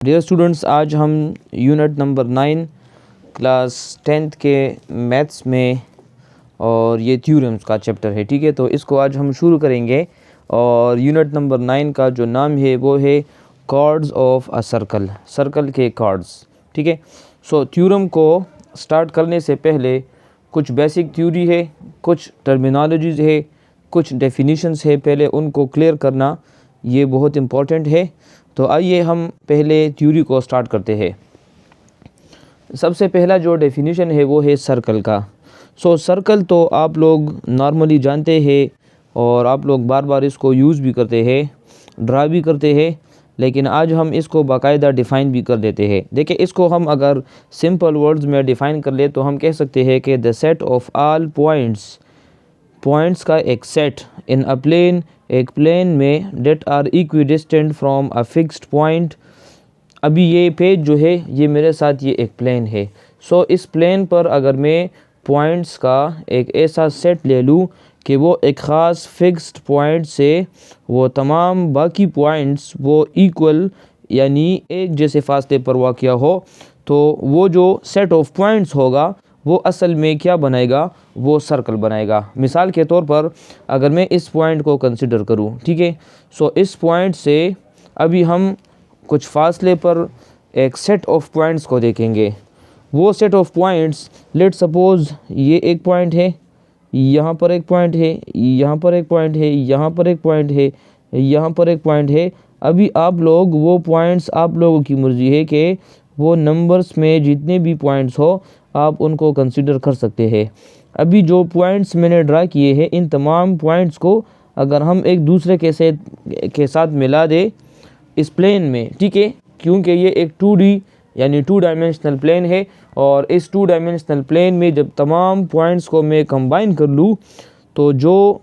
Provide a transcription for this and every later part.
Dear students, आज हम unit number 9 class 10th के मैथ्स में और ये थ्योरम्स का चैप्टर है। ठीक है, तो इसको आज हम शुरू करेंगे। और यूनिट नंबर 9 का जो नाम है वो है chords of a circle, circle के कॉर्ड्स। ठीक है, सो थ्योरम को स्टार्ट करने से पहले कुछ बेसिक थ्योरी है, कुछ टर्मिनोलॉजीज़ है, कुछ डेफिनेशंस है, पहले उनको क्लियर करना ये बहुत इम्पोर्टेंट है। तो आइए हम पहले थ्योरी को स्टार्ट करते हैं। सबसे पहला जो डेफिनेशन है वो है सर्कल का। सर्कल तो आप लोग नॉर्मली जानते हैं और आप लोग बार बार इसको यूज़ भी करते हैं, ड्रा भी करते हैं, लेकिन आज हम इसको बाकायदा डिफ़ाइन भी कर देते हैं। देखिए, इसको हम अगर सिंपल वर्ड्स में डिफ़ाइन कर ले तो हम कह सकते हैं कि the set of all points का एक सेट इन अ प्लेन, एक प्लेन में, that are equidistant from a fixed point. अभी ये पेज जो है ये मेरे साथ ये एक प्लेन है। इस प्लेन पर अगर मैं पॉइंट्स का एक ऐसा सेट ले लूँ कि वो एक ख़ास फिक्स्ड पॉइंट से वो तमाम बाकी पॉइंट्स वो इक्वल यानी एक जैसे फासले पर वाक़या हो, तो वो जो सेट ऑफ पॉइंट्स होगा वो असल में क्या बनाएगा, वो सर्कल बनाएगा। मिसाल के तौर पर अगर मैं इस पॉइंट को कंसिडर करूं, ठीक है, इस पॉइंट से अभी हम कुछ फासले पर एक सेट ऑफ पॉइंट्स को देखेंगे। वो set of points, late suppose ये एक पॉइंट है, यहाँ पर एक पॉइंट है, यहाँ पर एक पॉइंट है, यहाँ पर एक पॉइंट है, यहाँ पर एक पॉइंट है। अभी आप लोग वो पॉइंट्स, आप लोगों की मर्ज़ी है कि वो नंबर्स में जितने भी पॉइंट्स हो आप उनको कंसिडर कर सकते हैं। अभी जो पॉइंट्स मैंने ड्रा किए हैं, इन तमाम पॉइंट्स को अगर हम एक दूसरे के साथ मिला दे इस प्लेन में, ठीक है, क्योंकि ये एक 2D यानी 2 डायमेंशनल प्लेन है, और इस 2 डायमेंशनल प्लेन में जब तमाम पॉइंट्स को मैं कंबाइन कर लूँ तो जो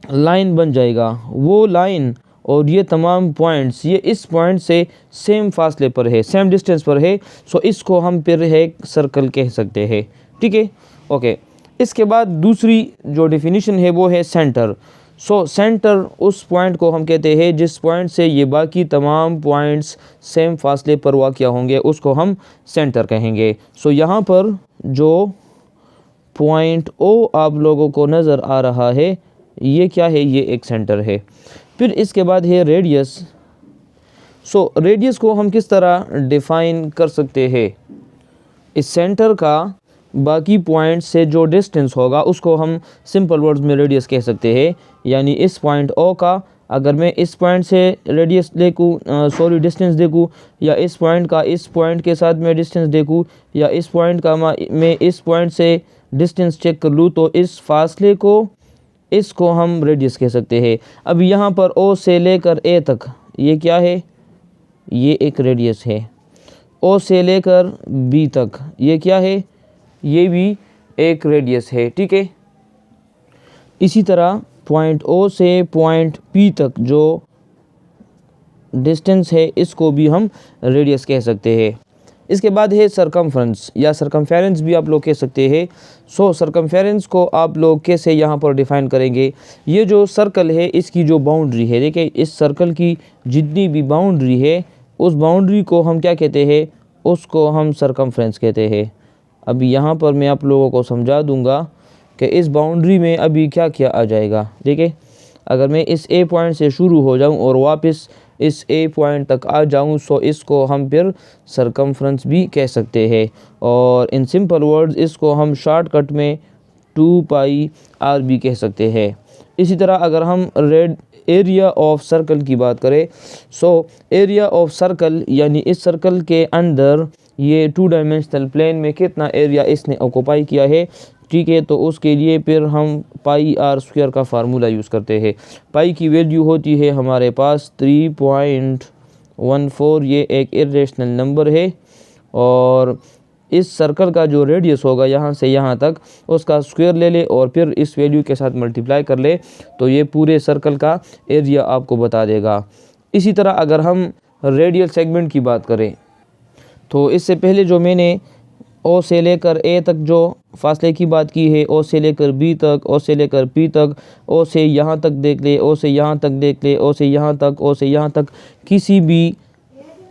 लाइन बन जाएगा, वो लाइन और ये तमाम पॉइंट्स ये इस पॉइंट से सेम फासले पर है, सेम डिस्टेंस पर है। इसको हम फिर है सर्कल कह सकते हैं। ठीक है, ओके। इसके बाद दूसरी जो डेफिनेशन है वो है सेंटर। सेंटर उस पॉइंट को हम कहते हैं जिस पॉइंट से ये बाकी तमाम पॉइंट्स सेम फासले पर वाक़या होंगे, उसको हम सेंटर कहेंगे। यहाँ पर जो पॉइंट ओ आप लोगों को नज़र आ रहा है ये क्या है, ये एक सेंटर है। फिर इसके बाद है रेडियस। रेडियस को हम किस तरह डिफ़ाइन कर सकते हैं? इस सेंटर का बाकी पॉइंट से जो डिस्टेंस होगा उसको हम सिंपल वर्ड्स में रेडियस कह सकते हैं। यानी इस पॉइंट ओ का अगर मैं इस पॉइंट से रेडियस डिस्टेंस देखूँ, या इस पॉइंट का इस पॉइंट के साथ मैं डिस्टेंस देखूँ, या इस पॉइंट का मैं इस पॉइंट से डिस्टेंस चेक कर लूँ, तो इस फासले को, इसको हम रेडियस कह सकते हैं। अब यहाँ पर ओ से लेकर ए तक ये क्या है, ये एक रेडियस है। ओ से लेकर बी तक ये क्या है, ये भी एक रेडियस है। ठीक है, इसी तरह पॉइंट ओ से पॉइंट पी तक जो डिस्टेंस है इसको भी हम रेडियस कह सकते हैं। इसके बाद है सरकमफ्रेंस या सरकमफेरेंस भी आप लोग कह सकते हैं। सरकमफेरेंस को आप लोग कैसे यहाँ पर डिफ़ाइन करेंगे? ये जो सर्कल है इसकी जो बाउंड्री है, देखिए इस सर्कल की जितनी भी बाउंड्री है उस बाउंड्री को हम क्या कहते हैं, उसको हम सरकमफ्रेंस कहते हैं। अभी यहाँ पर मैं आप लोगों को समझा दूँगा कि इस बाउंड्री में अभी क्या क्या आ जाएगा। देखिए, अगर मैं इस ए पॉइंट से शुरू हो जाऊँ और वापस इस ए पॉइंट तक आ जाऊँ, इसको हम फिर सरकमफ्रेंस भी कह सकते हैं। और इन सिंपल वर्ड्स इसको हम शॉर्टकट में 2πr भी कह सकते हैं। इसी तरह अगर हम एरिया ऑफ सर्कल की बात करें, एरिया ऑफ सर्कल यानी इस सर्कल के अंदर ये 2 डायमेंशनल प्लेन में कितना एरिया इसने ऑक्यूपाई किया है। ठीक है, तो उसके लिए फिर हम πr² का फार्मूला यूज़ करते हैं। पाई की वैल्यू होती है हमारे पास 3.14, ये एक इरेशनल नंबर है। और इस सर्कल का जो रेडियस होगा यहाँ से यहाँ तक, उसका स्क्वायर ले ले और फिर इस वैल्यू के साथ मल्टीप्लाई कर ले, तो ये पूरे सर्कल का एरिया आपको बता देगा। इसी तरह अगर हम रेडियल सेगमेंट की बात करें, तो इससे पहले जो मैंने ओ से लेकर ए तक जो फासले की बात की है, ओ से लेकर बी तक, ओ से लेकर पी तक, ओ से यहाँ तक देख ले, ओ से यहाँ तक देख ले, ओ से यहाँ तक, ओ से यहाँ तक, किसी भी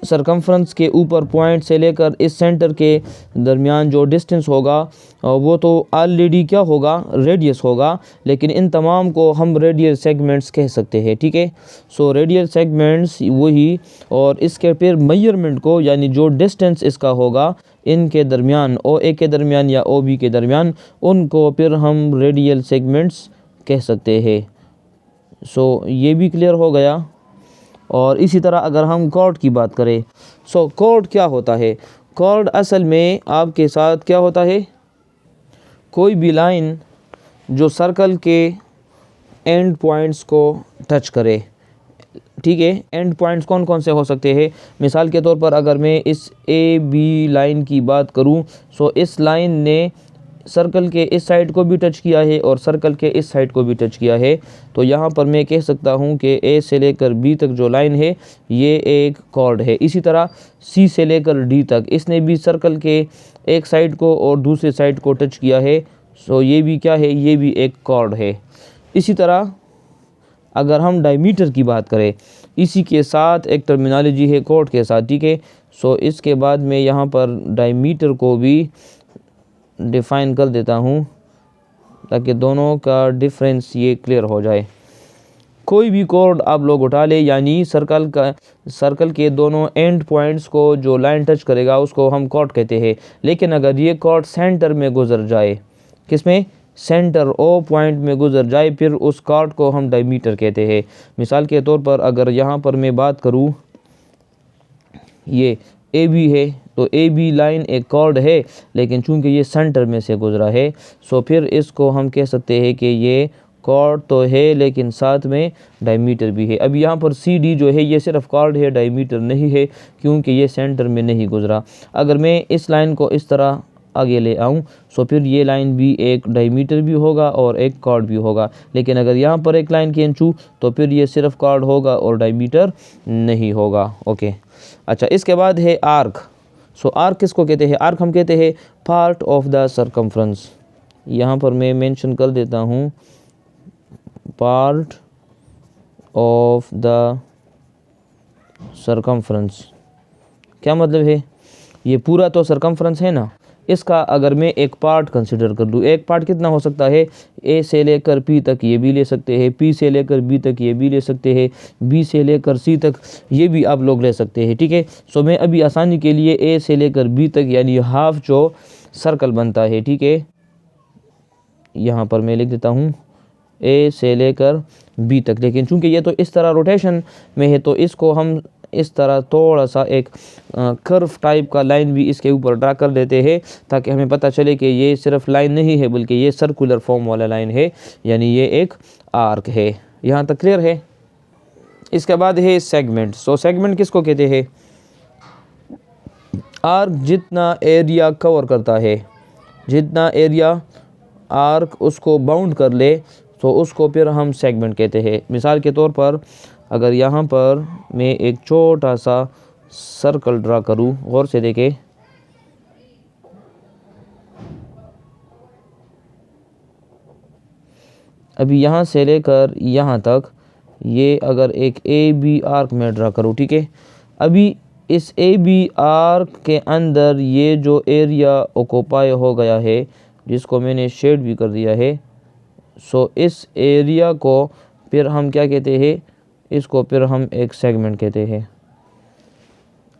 सरकमफ्रेंस के ऊपर पॉइंट से लेकर इस सेंटर के दरमियान जो डिस्टेंस होगा वो तो ऑलरेडी क्या होगा, रेडियस होगा, लेकिन इन तमाम को हम रेडियल सेगमेंट्स कह सकते हैं। ठीक है, सो रेडियल सेगमेंट्स वही, और इसके फिर मेजरमेंट को यानी जो डिस्टेंस इसका होगा इनके दरमियान, ओ ए के दरमियान या ओ बी के दरमियान, उनको फिर हम रेडियल सेगमेंट्स कह सकते हैं। सो ये भी क्लियर हो गया। और इसी तरह अगर हम कॉर्ड की बात करें, सो कॉर्ड क्या होता है? कॉर्ड असल में आपके साथ क्या होता है, कोई भी लाइन जो सर्कल के एंड पॉइंट्स को टच करे। ठीक है, एंड पॉइंट्स कौन कौन से हो सकते हैं? मिसाल के तौर पर अगर मैं इस ए बी लाइन की बात करूं, सो इस लाइन ने सर्कल के इस साइड को भी टच किया है और सर्कल के इस साइड को भी टच किया है, तो यहाँ पर मैं कह सकता हूँ कि ए से लेकर बी तक जो लाइन है ये एक कॉर्ड है। इसी तरह सी से लेकर डी तक इसने भी सर्कल के एक साइड को और दूसरे साइड को टच किया है, सो ये भी क्या है, ये भी एक कॉर्ड है। इसी तरह अगर हम डायमीटर की बात करें, इसी के साथ एक टर्मिनोलॉजी है कॉर्ड के साथ। ठीक है, सो इसके बाद मैं यहाँ पर डायमीटर को भी डिफ़ाइन कर देता हूँ ताकि दोनों का डिफरेंस ये क्लियर हो जाए। कोई भी कॉर्ड आप लोग उठा ले, यानी सर्कल के दोनों एंड पॉइंट्स को जो लाइन टच करेगा उसको हम कॉर्ड कहते हैं। लेकिन अगर ये कॉर्ड सेंटर में गुजर जाए, किसमें, सेंटर ओ पॉइंट में गुजर जाए, फिर उस कॉर्ड को हम डायमीटर कहते हैं। मिसाल के तौर पर अगर यहाँ पर मैं बात करूँ, ये ए बी है, तो ए बी लाइन एक कॉर्ड है, लेकिन चूंकि ये सेंटर में से गुजरा है, सो फिर इसको हम कह सकते हैं कि ये कॉर्ड तो है लेकिन साथ में डायमीटर भी है। अब यहाँ पर सी डी जो है ये सिर्फ कॉर्ड है, डायमीटर नहीं है, क्योंकि ये सेंटर में नहीं गुजरा। अगर मैं इस लाइन को इस तरह आगे ले आऊँ, सो फिर ये लाइन भी एक डायमीटर भी होगा और एक कॉर्ड भी होगा। लेकिन अगर यहाँ पर एक लाइन खींचूँ तो फिर ये सिर्फ कॉर्ड होगा और डायमीटर नहीं होगा। ओके, अच्छा, इसके बाद है आर्क। सो आर्क किसको कहते हैं? आर्क हम कहते हैं पार्ट ऑफ द सरकमफ्रेंस। यहाँ पर मैं मेंशन कर देता हूँ पार्ट ऑफ द सरकमफ्रेंस। क्या मतलब है? ये पूरा तो सरकमफ्रेंस है ना, इसका अगर मैं एक पार्ट कंसिडर कर लूँ, एक पार्ट कितना हो सकता है, ए से लेकर पी तक ये भी ले सकते हैं, पी से लेकर बी तक ये भी ले सकते हैं, बी से लेकर सी तक ये भी आप लोग ले सकते हैं। ठीक है, सो मैं अभी आसानी के लिए ए से लेकर बी तक यानी हाफ जो सर्कल बनता है, ठीक है, यहाँ पर मैं लिख देता हूँ ए से लेकर बी तक। लेकिन चूंकि ये तो इस तरह रोटेशन में है, तो इसको हम इस तरह थोड़ा सा एक कर्व टाइप का लाइन भी इसके ऊपर ड्रा कर देते हैं, ताकि हमें पता चले कि ये सिर्फ लाइन नहीं है बल्कि ये सर्कुलर फॉर्म वाला लाइन है, यानी ये एक आर्क है। यहाँ तक क्लियर है? इसके बाद है सेगमेंट। सो सेगमेंट किसको कहते हैं? आर्क जितना एरिया कवर करता है, जितना एरिया आर्क उसको बाउंड कर ले, तो उसको फिर हम सेगमेंट कहते हैं। मिसाल के तौर पर अगर यहाँ पर मैं एक छोटा सा सर्कल ड्रा करूँ, गौर से देखें, अभी यहाँ से लेकर यहाँ तक ये अगर एक ए बी आर्क में ड्रा करूँ, ठीक है, अभी इस ए बी आर्क के अंदर ये जो एरिया ऑक्यूपाई हो गया है, जिसको मैंने शेड भी कर दिया है, सो इस एरिया को फिर हम क्या कहते हैं? इसको फिर हम एक सेगमेंट कहते हैं।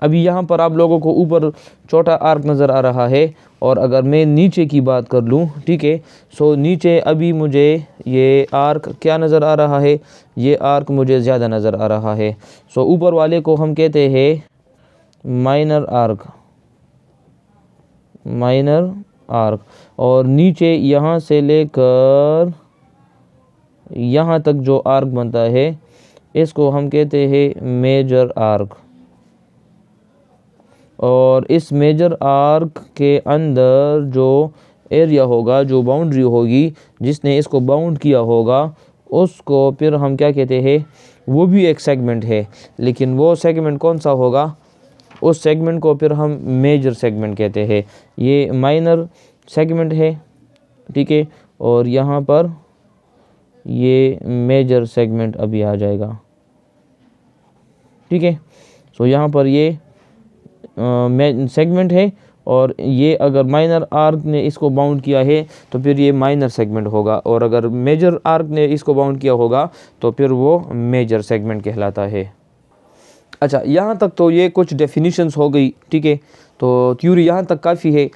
अभी यहाँ पर आप लोगों को ऊपर छोटा आर्क नज़र आ रहा है, और अगर मैं नीचे की बात कर लूँ, ठीक है, सो नीचे अभी मुझे ये आर्क क्या नज़र आ रहा है? ये आर्क मुझे ज़्यादा नज़र आ रहा है। सो ऊपर वाले को हम कहते हैं माइनर आर्क, माइनर आर्क, और नीचे यहाँ से लेकर यहाँ तक जो आर्क बनता है इसको हम कहते हैं मेजर आर्क। और इस मेजर आर्क के अंदर जो एरिया होगा, जो बाउंड्री होगी, जिसने इसको बाउंड किया होगा, उसको फिर हम क्या कहते हैं? वो भी एक सेगमेंट है, लेकिन वो सेगमेंट कौन सा होगा? उस सेगमेंट को फिर हम मेजर सेगमेंट कहते हैं। ये माइनर सेगमेंट है, ठीक है, और यहाँ पर ये मेजर सेगमेंट अभी आ जाएगा, ठीक है। सो यहाँ पर ये सेगमेंट है, और ये अगर माइनर आर्क ने इसको बाउंड किया है तो फिर ये माइनर सेगमेंट होगा, और अगर मेजर आर्क ने इसको बाउंड किया होगा तो फिर वो मेजर सेगमेंट कहलाता है। अच्छा, यहाँ तक तो ये कुछ डेफिनेशंस हो गई, ठीक है। तो थ्योरी यहाँ तक काफ़ी है।